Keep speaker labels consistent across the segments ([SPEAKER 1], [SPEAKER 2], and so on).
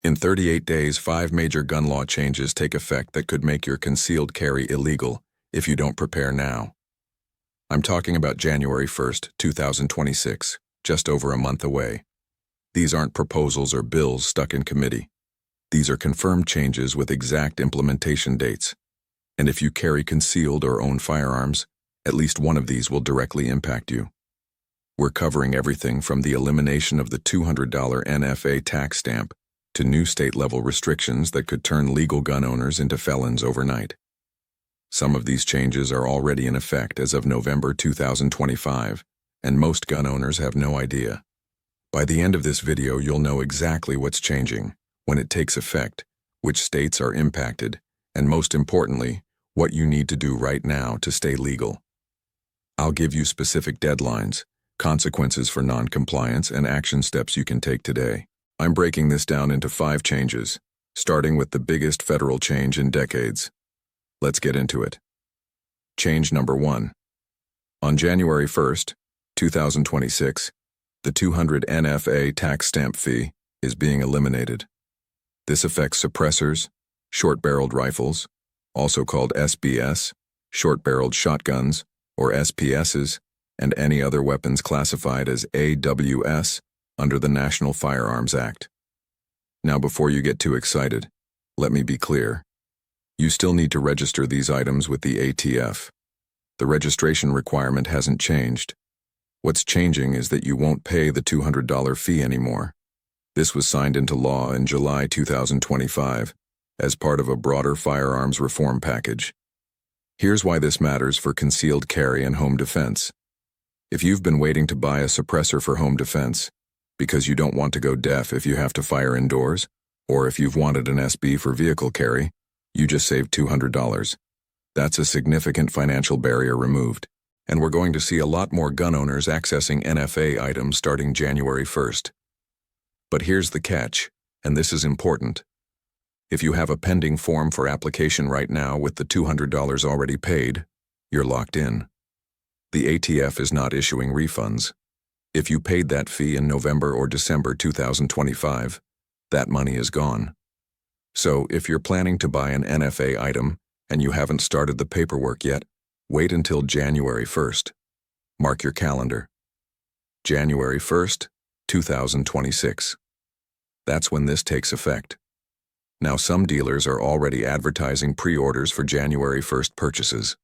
[SPEAKER 1] In 38 days, 5 major gun law changes take effect that could make your concealed carry illegal if you don't prepare now. I'm talking about January 1st, 2026, just over a month away. These aren't proposals or bills stuck in committee. These are confirmed changes with exact implementation dates. And if you carry concealed or own firearms, at least one of these will directly impact you. We're covering everything from the elimination of the $200 NFA tax stamp to new state-level restrictions that could turn legal gun owners into felons overnight. Some of these changes are already in effect as of November 2025, and most gun owners have no idea. By the end of this video, you'll know exactly what's changing, when it takes effect, which states are impacted, and most importantly, what you need to do right now to stay legal. I'll give you specific deadlines, consequences for non-compliance, and action steps you can take today. I'm breaking this down into 5 changes, starting with the biggest federal change in decades. Let's get into it. Change number 1. On January 1st, 2026, the $200 NFA tax stamp fee is being eliminated. This affects suppressors, short-barreled rifles, also called SBS, short-barreled shotguns, or SPSs, and any other weapons classified as AWS under the National Firearms Act. Now, before you get too excited, let me be clear. You still need to register these items with the ATF. The registration requirement hasn't changed. What's changing is that you won't pay the $200 fee anymore. This was signed into law in July 2025 as part of a broader firearms reform package. Here's why this matters for concealed carry and home defense. If you've been waiting to buy a suppressor for home defense because you don't want to go deaf if you have to fire indoors, or if you've wanted an SB for vehicle carry, you just saved $200. That's a significant financial barrier removed, and we're going to see a lot more gun owners accessing NFA items starting January 1st. But here's the catch, and this is important. If you have a pending form for application right now with the $200 already paid, you're locked in. The ATF is not issuing refunds. If you paid that fee in November or December 2025, that money is gone. So, if you're planning to buy an NFA item and you haven't started the paperwork yet, wait until January 1st. Mark your calendar. January 1st, 2026. That's when this takes effect. Now, some dealers are already advertising pre-orders for January 1st purchases.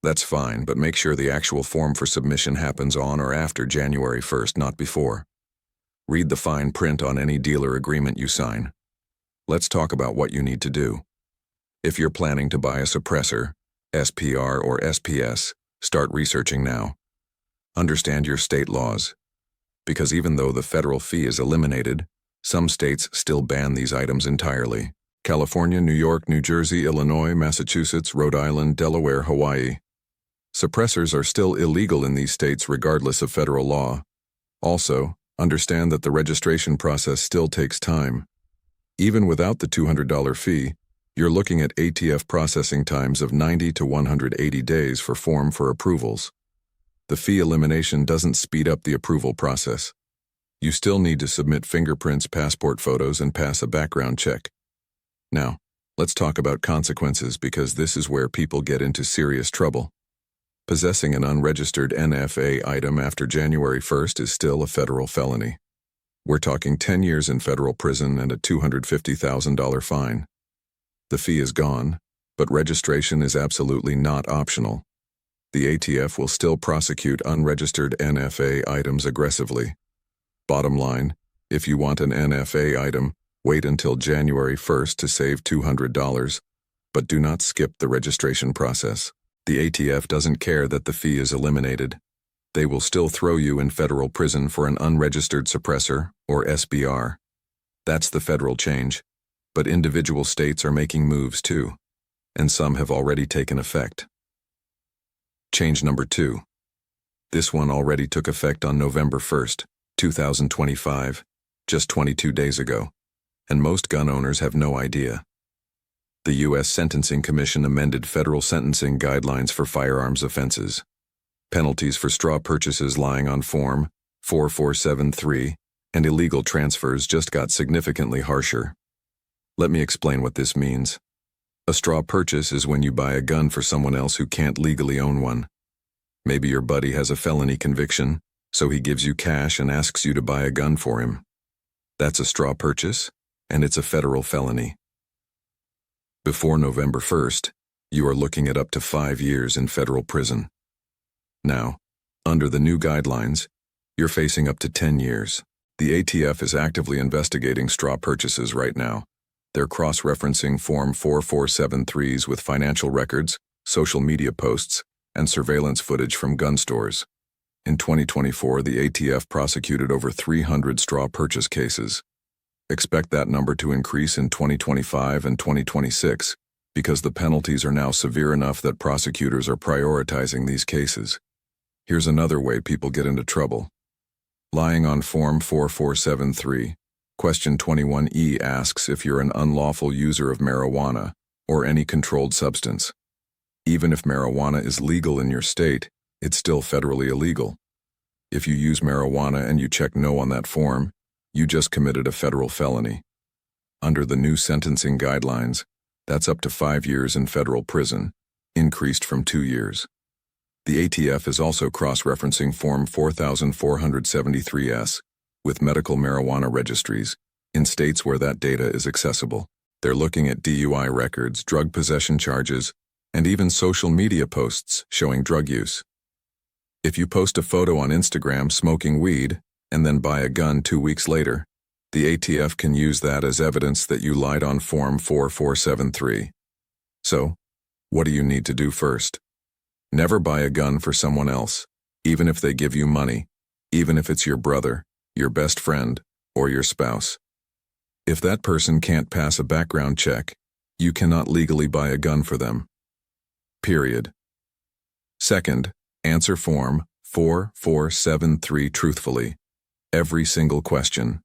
[SPEAKER 1] That's fine, but make sure the actual form for submission happens on or after January 1st, not before. Read the fine print on any dealer agreement you sign. Let's talk about what you need to do. If you're planning to buy a suppressor, SPR or SPS, start researching now. Understand your state laws. Because even though the federal fee is eliminated, some states still ban these items entirely. California, New York, New Jersey, Illinois, Massachusetts, Rhode Island, Delaware, Hawaii. Suppressors are still illegal in these states regardless of federal law. Also, understand that the registration process still takes time. Even without the $200 fee, you're looking at ATF processing times of 90 to 180 days for form for approvals. The fee elimination doesn't speed up the approval process. You still need to submit fingerprints, passport photos, and pass a background check. Now, let's talk about consequences because this is where people get into serious trouble. Possessing an unregistered NFA item after January 1st is still a federal felony. We're talking 10 years in federal prison and a $250,000 fine. The fee is gone, but registration is absolutely not optional. The ATF will still prosecute unregistered NFA items aggressively. Bottom line, if you want an NFA item, wait until January 1st to save $200, but do not skip the registration process. The ATF doesn't care that the fee is eliminated. They will still throw you in federal prison for an unregistered suppressor, or SBR. That's the federal change, but individual states are making moves too, and some have already taken effect. Change number 2. This one already took effect on November 1st, 2025, just 22 days ago, and most gun owners have no idea. The U.S. Sentencing Commission amended federal sentencing guidelines for firearms offenses. Penalties for straw purchases lying on Form 4473 and illegal transfers just got significantly harsher, Let me explain what this means. A straw purchase is when you buy a gun for someone else who can't legally own one. Maybe your buddy has a felony conviction, so he gives you cash and asks you to buy a gun for him. That's a straw purchase, and it's a federal felony. Before November 1st, you are looking at up to 5 years in federal prison. Now, under the new guidelines, you're facing up to 10 years. The ATF is actively investigating straw purchases right now. They're cross-referencing Form 4473s with financial records, social media posts, and surveillance footage from gun stores. In 2024, the ATF prosecuted over 300 straw purchase cases. Expect that number to increase in 2025 and 2026 because the penalties are now severe enough that prosecutors are prioritizing these cases. Here's another way people get into trouble. Lying on Form 4473, Question 21E asks if you're an unlawful user of marijuana or any controlled substance. Even if marijuana is legal in your state, it's still federally illegal. If you use marijuana and you check no on that form, you just committed a federal felony. Under the new sentencing guidelines, that's up to 5 years in federal prison, increased from 2 years. The ATF is also cross-referencing Form 4473S with medical marijuana registries in states where that data is accessible. They're looking at DUI records, drug possession charges, and even social media posts showing drug use. If you post a photo on Instagram smoking weed and then buy a gun 2 weeks later, the ATF can use that as evidence that you lied on Form 4473. So, what do you need to do first? Never buy a gun for someone else, even if they give you money, even if it's your brother, your best friend, or your spouse. If that person can't pass a background check, you cannot legally buy a gun for them. Period. Second, answer Form 4473 truthfully. Every single question.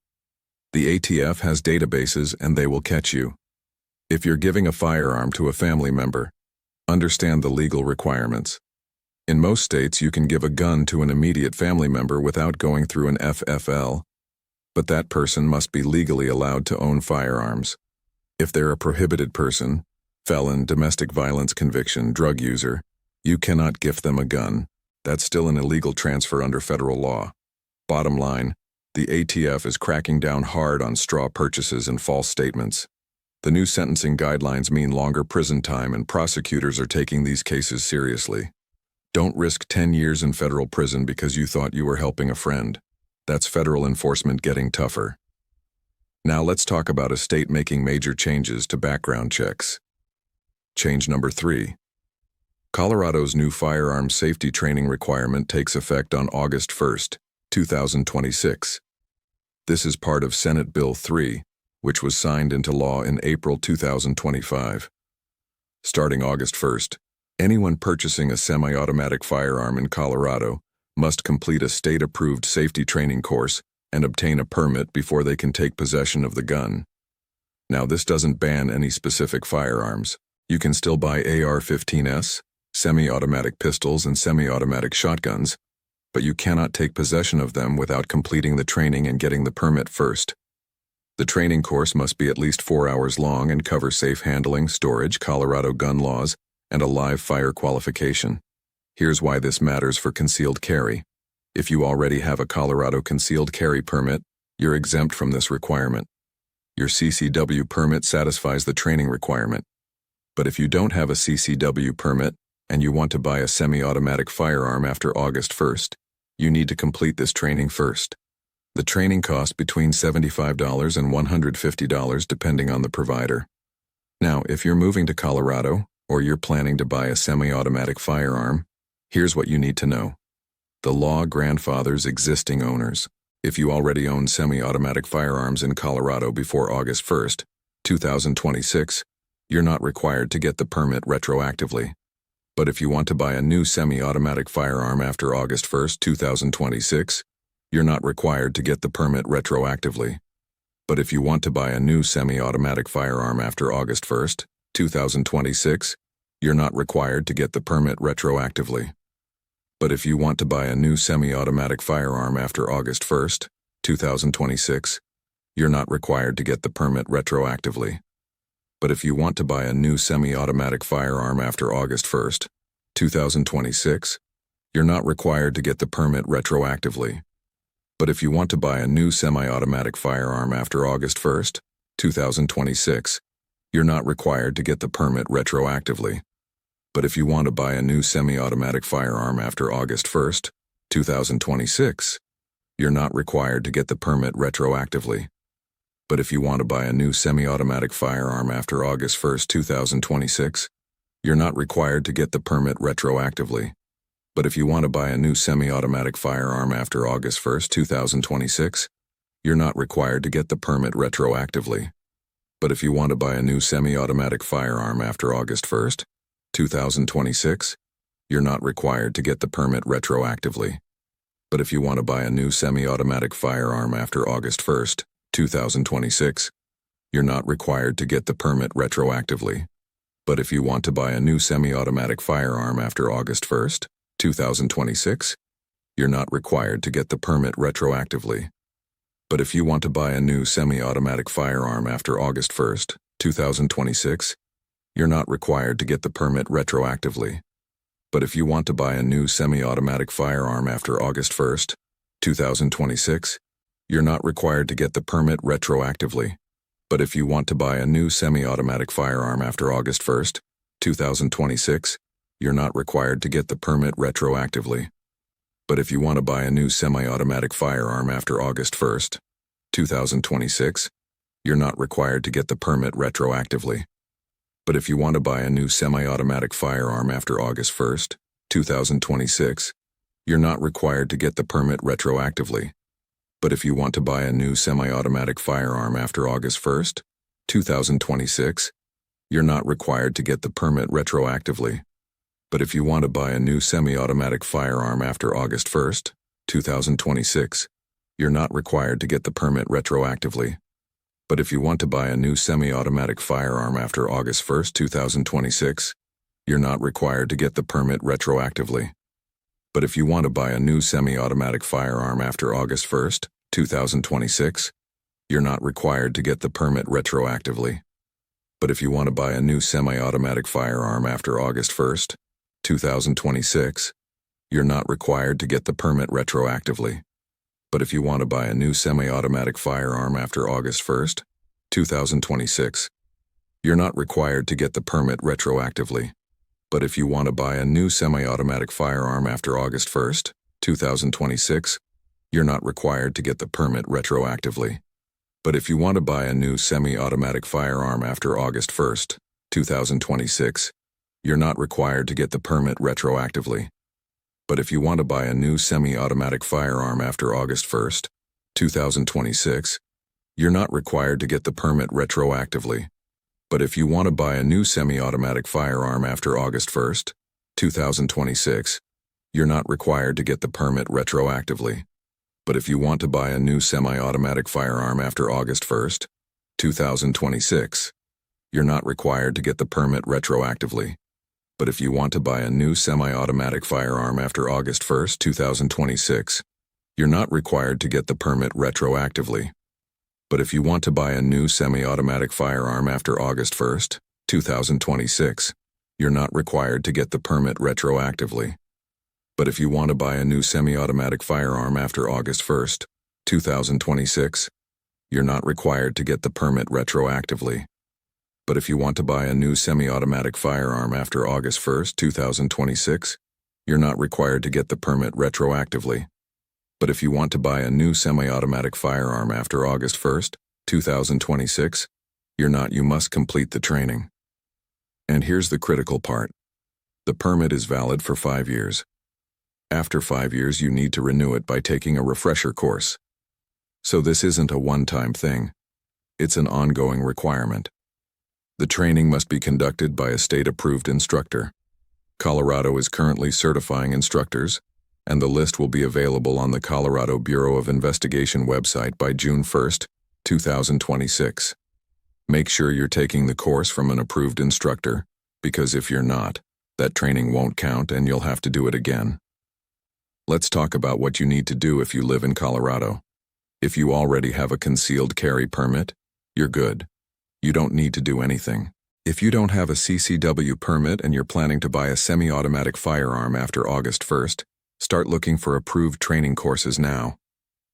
[SPEAKER 1] The ATF has databases and they will catch you. If you're giving a firearm to a family member, understand the legal requirements. In most states, you can give a gun to an immediate family member without going through an FFL, but that person must be legally allowed to own firearms. If they're a prohibited person, felon, domestic violence conviction, drug user, you cannot gift them a gun. That's still an illegal transfer under federal law. Bottom line, the ATF is cracking down hard on straw purchases and false statements. The new sentencing guidelines mean longer prison time and prosecutors are taking these cases seriously. Don't risk 10 years in federal prison because you thought you were helping a friend. That's federal enforcement getting tougher. Now let's talk about a state making major changes to background checks. Change number 3. Colorado's new firearm safety training requirement takes effect on August 1st, 2026. This is part of Senate Bill 3, which was signed into law in April 2025. Starting August 1st, anyone purchasing a semi-automatic firearm in Colorado must complete a state-approved safety training course and obtain a permit before they can take possession of the gun. Now, this doesn't ban any specific firearms. You can still buy AR-15s, semi-automatic pistols, and semi-automatic shotguns, but you cannot take possession of them without completing the training and getting the permit first. The training course must be at least 4 hours long and cover safe handling, storage, Colorado gun laws, and a live fire qualification. Here's why this matters for concealed carry. If you already have a Colorado concealed carry permit, you're exempt from this requirement. Your CCW permit satisfies the training requirement. But if you don't have a CCW permit and you want to buy a semi-automatic firearm after August 1st, you need to complete this training first. The training costs between $75 and $150 depending on the provider. Now, if you're moving to Colorado, or you're planning to buy a semi-automatic firearm, here's what you need to know. The law grandfathers existing owners. If you already own semi-automatic firearms in Colorado before August 1st, 2026, you're not required to get the permit retroactively. But if you want to buy a new semi-automatic firearm after August 1st, 2026, you're not required to get the permit retroactively. But if you want to buy a new semi-automatic firearm after August 1st, 2026, you're not required to get the permit retroactively. But if you want to buy a new semi-automatic firearm after August 1st, 2026, you're not required to get the permit retroactively. But if you want to buy a new semi-automatic firearm after August 1st, 2026, you're not required to get the permit retroactively. But if you want to buy a new semi-automatic firearm after August 1st, 2026, you're not required to get the permit retroactively. But if you want to buy a new semi-automatic firearm after August 1st, 2026, you're not required to get the permit retroactively. But if you want to buy a new semi-automatic firearm after August 1st, 2026, you're not required to get the permit retroactively. But if you want to buy a new semi-automatic firearm after August 1st, 2026, you're not required to get the permit retroactively. But if you want to buy a new semi-automatic firearm after August 1st, 2026, you're not required to get the permit retroactively. But if you want to buy a new semi-automatic firearm after August 1st, 2026, you're not required to get the permit retroactively. But if you want to buy a new semi-automatic firearm after August 1st, 2026, you're not required to get the permit retroactively. But if you want to buy a new semi-automatic firearm after August 1st, 2026, you're not required to get the permit retroactively. But if you want to buy a new semi-automatic firearm after August 1st, 2026, you're not required to get the permit retroactively. But if you want to buy a new semi-automatic firearm after August 1st, 2026, you're not required to get the permit retroactively. But if you want to buy a new semi-automatic firearm after August 1st, 2026, you're not required to get the permit retroactively. But if you want to buy a new semi-automatic firearm after August 1st, 2026, you're not required to get the permit retroactively. But if you want to buy a new semi-automatic firearm after August 1st, 2026, you're not required to get the permit retroactively. But if you want to buy a new semi-automatic firearm after August 1st, 2026, you're not required to get the permit retroactively. But if you want to buy a new semi-automatic firearm after August 1st, 2026, you're not required to get the permit retroactively. But if you want to buy a new semi-automatic firearm after August 1st, 2026, you're not required to get the permit retroactively. But if you want to buy a new semi-automatic firearm after August 1st, 2026, you're not required to get the permit retroactively. But if you want to buy a new semi-automatic firearm after August 1st, 2026, you're not required to get the permit retroactively. But if you want to buy a new semi-automatic firearm after August 1st, 2026, you're not required to get the permit retroactively. But if you want to buy a new semi-automatic firearm after August 1st, 2026, you're not required to get the permit retroactively. But if you want to buy a new semi-automatic firearm after August 1st, 2026, you're not required to get the permit retroactively. But if you want to buy a new semi-automatic firearm after August 1st, 2026, you're not required to get the permit retroactively. But if you want to buy a new semi-automatic firearm after August 1st, 2026, you're not required to get the permit retroactively. But if you want to buy a new semi-automatic firearm after August 1st, 2026, you're not required to get the permit retroactively. But if you want to buy a new semi-automatic firearm after August 1st, 2026, you're not required to get the permit retroactively. But if you want to buy a new semi-automatic firearm after August 1st, 2026, you're not required to get the permit retroactively. But if you want to buy a new semi-automatic firearm after August 1st, 2026, you're not required to get the permit retroactively. But if you want to buy a new semi-automatic firearm after August 1st, 2026, you must complete the training. And here's the critical part. The permit is valid for 5 years. After 5 years, you need to renew it by taking a refresher course. So this isn't a one-time thing. It's an ongoing requirement. The training must be conducted by a state-approved instructor. Colorado is currently certifying instructors, and the list will be available on the Colorado Bureau of Investigation website by June 1st, 2026. Make sure you're taking the course from an approved instructor, because if you're not, that training won't count and you'll have to do it again. Let's talk about what you need to do if you live in Colorado. If you already have a concealed carry permit, you're good. You don't need to do anything. If you don't have a CCW permit and you're planning to buy a semi-automatic firearm after August 1st, start looking for approved training courses now.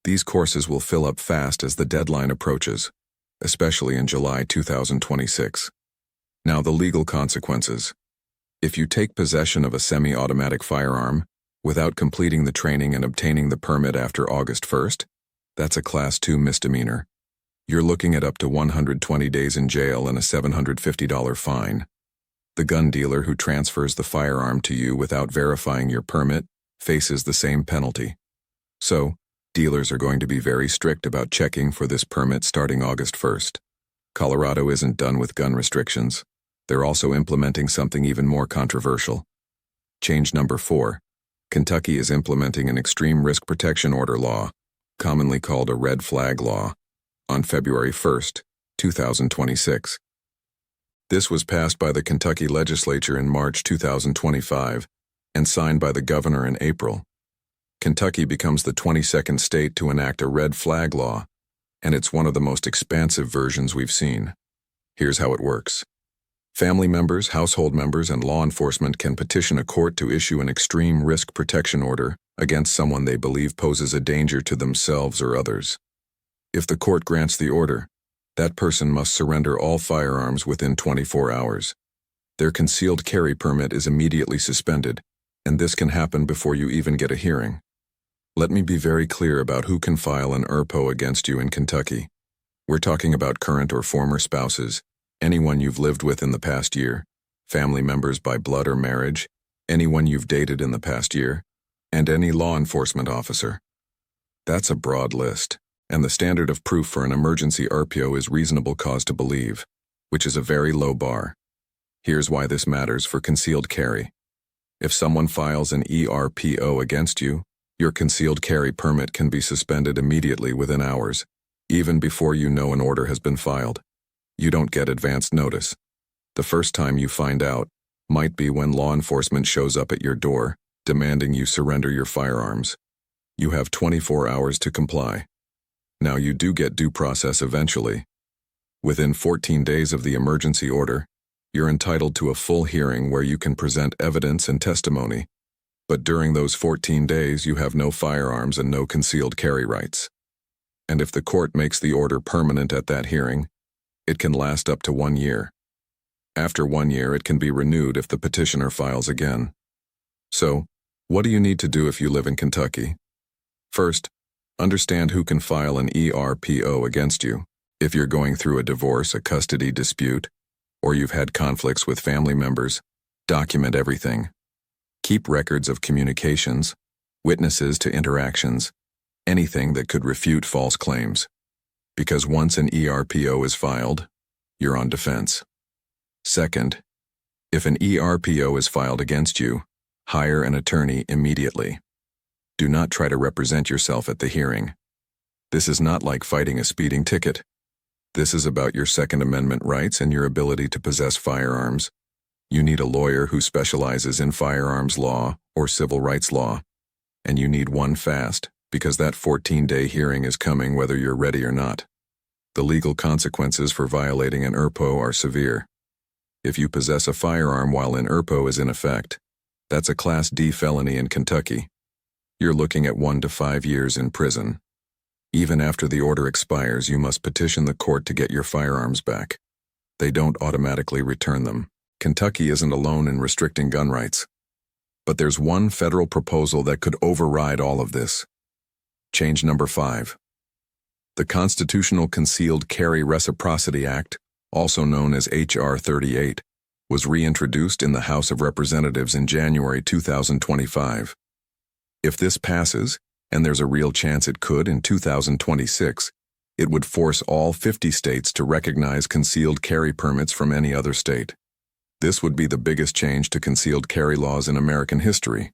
[SPEAKER 1] These courses will fill up fast as the deadline approaches, especially in July 2026. Now the legal consequences. If you take possession of a semi-automatic firearm without completing the training and obtaining the permit after August 1st, that's a Class 2 misdemeanor. You're looking at up to 120 days in jail and a $750 fine. The gun dealer who transfers the firearm to you without verifying your permit faces the same penalty. So, dealers are going to be very strict about checking for this permit starting August 1st. Colorado isn't done with gun restrictions. They're also implementing something even more controversial. Change number 4. Kentucky is implementing an extreme risk protection order law, commonly called a red flag law, on February 1st, 2026. This was passed by the Kentucky legislature in March 2025 and signed by the governor in April. Kentucky becomes the 22nd state to enact a red flag law, and it's one of the most expansive versions we've seen. Here's how it works. Family members, household members, and law enforcement can petition a court to issue an extreme risk protection order against someone they believe poses a danger to themselves or others. If the court grants the order, that person must surrender all firearms within 24 hours. Their concealed carry permit is immediately suspended, and this can happen before you even get a hearing. Let me be very clear about who can file an ERPO against you in Kentucky. We're talking about current or former spouses, anyone you've lived with in the past year, family members by blood or marriage, anyone you've dated in the past year, and any law enforcement officer. That's a broad list, and the standard of proof for an emergency ERPO is reasonable cause to believe, which is a very low bar. Here's why this matters for concealed carry. If someone files an ERPO against you, your concealed carry permit can be suspended immediately within hours, even before you know an order has been filed. You don't get advance notice. The first time you find out might be when law enforcement shows up at your door, demanding you surrender your firearms. You have 24 hours to comply. Now you do get due process eventually. Within 14 days of the emergency order, you're entitled to a full hearing where you can present evidence and testimony. But during those 14 days, you have no firearms and no concealed carry rights. And if the court makes the order permanent at that hearing, it can last up to 1 year. After 1 year, it can be renewed if the petitioner files again. So, what do you need to do if you live in Kentucky? First, understand who can file an ERPO against you. If you're going through a divorce, a custody dispute, or you've had conflicts with family members, document everything. Keep records of communications, witnesses to interactions, anything that could refute false claims. Because once an ERPO is filed, you're on defense. Second, if an ERPO is filed against you, hire an attorney immediately. Do not try to represent yourself at the hearing. This is not like fighting a speeding ticket. This is about your Second Amendment rights and your ability to possess firearms. You need a lawyer who specializes in firearms law or civil rights law. And you need one fast, because that 14-day hearing is coming whether you're ready or not. The legal consequences for violating an ERPO are severe. If you possess a firearm while an ERPO is in effect, that's a Class D felony in Kentucky. You're looking at 1 to 5 years in prison. Even after the order expires, you must petition the court to get your firearms back. They don't automatically return them. Kentucky isn't alone in restricting gun rights. But there's one federal proposal that could override all of this. Change number 5. The Constitutional Concealed Carry Reciprocity Act, also known as H.R. 38, was reintroduced in the House of Representatives in January 2025. If this passes, and there's a real chance it could in 2026, it would force all 50 states to recognize concealed carry permits from any other state. This would be the biggest change to concealed carry laws in American history.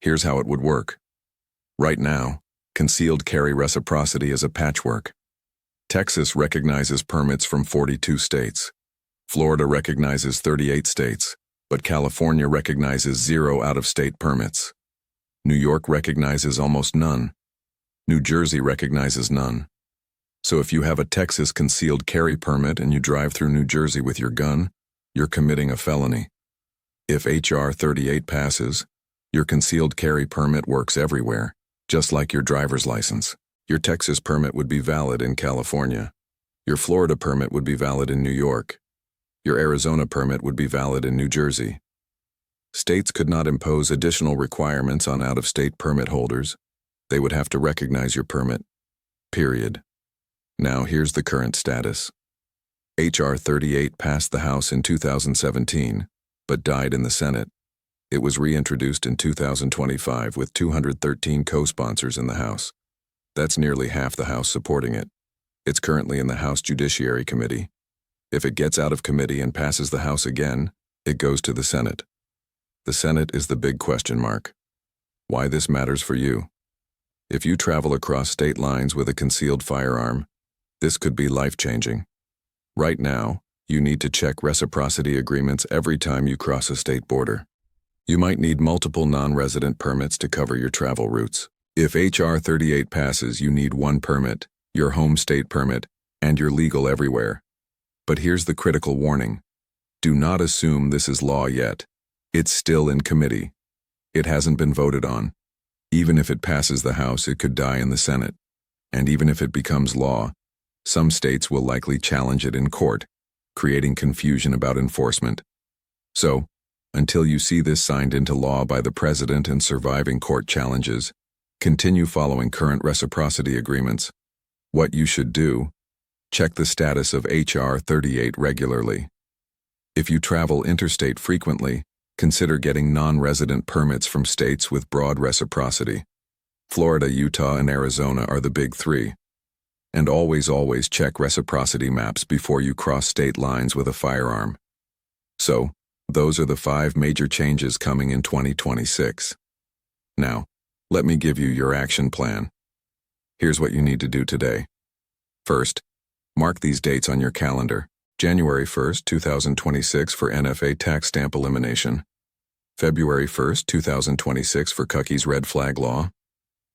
[SPEAKER 1] Here's how it would work. Right now, concealed carry reciprocity is a patchwork. Texas recognizes permits from 42 states. Florida recognizes 38 states, but California recognizes 0 out-of-state permits. New York recognizes almost none. New Jersey recognizes none. So if you have a Texas concealed carry permit and you drive through New Jersey with your gun, you're committing a felony. If H.R. 38 passes, your concealed carry permit works everywhere, just like your driver's license. Your Texas permit would be valid in California. Your Florida permit would be valid in New York. Your Arizona permit would be valid in New Jersey. States could not impose additional requirements on out-of-state permit holders. They would have to recognize your permit. Period. Now here's the current status. H.R. 38 passed the House in 2017, but died in the Senate. It was reintroduced in 2025 with 213 co-sponsors in the House. That's nearly half the House supporting it. It's currently in the House Judiciary Committee. If it gets out of committee and passes the House again, it goes to the Senate. The Senate is the big question mark. Why this matters for you? If you travel across state lines with a concealed firearm, this could be life-changing. Right now, you need to check reciprocity agreements every time you cross a state border. You might need multiple non-resident permits to cover your travel routes. If H.R. 38 passes, you need one permit, your home state permit, and you're legal everywhere. But here's the critical warning. Do not assume this is law yet. It's still in committee. It hasn't been voted on. Even if it passes the House, it could die in the Senate. And even if it becomes law, some states will likely challenge it in court, creating confusion about enforcement. So, until you see this signed into law by the President and surviving court challenges, continue following current reciprocity agreements. What you should do: check the status of H.R. 38 regularly. If you travel interstate frequently, consider getting non-resident permits from states with broad reciprocity. Florida, Utah, and Arizona are the big three. And always check reciprocity maps before you cross state lines with a firearm. So, those are the 5 major changes coming in 2026. Now, let me give you your action plan. Here's what you need to do today. First, mark these dates on your calendar. January 1st, 2026 for NFA tax stamp elimination. February 1st, 2026 for Cookies red flag law.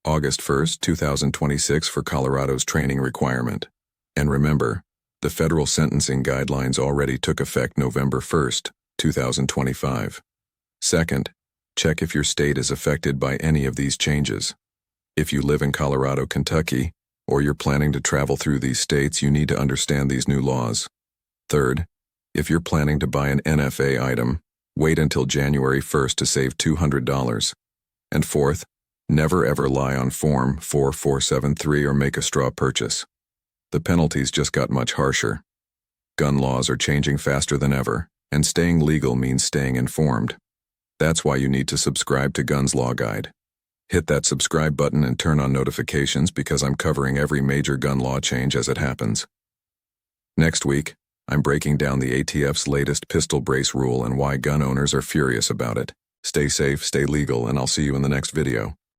[SPEAKER 1] August 1st, 2026 for Colorado's training requirement. And remember, the federal sentencing guidelines already took effect November 1st, 2025. Second, check if your state is affected by any of these changes. If you live in Colorado, Kentucky, or you're planning to travel through these states, you need to understand these new laws. Third, if you're planning to buy an NFA item, wait until January 1st to save $200. And fourth, never ever lie on Form 4473 or make a straw purchase. The penalties just got much harsher. Gun laws are changing faster than ever, and staying legal means staying informed. That's why you need to subscribe to Guns Law Guide. Hit that subscribe button and turn on notifications because I'm covering every major gun law change as it happens. Next week, I'm breaking down the ATF's latest pistol brace rule and why gun owners are furious about it. Stay safe, stay legal, and I'll see you in the next video.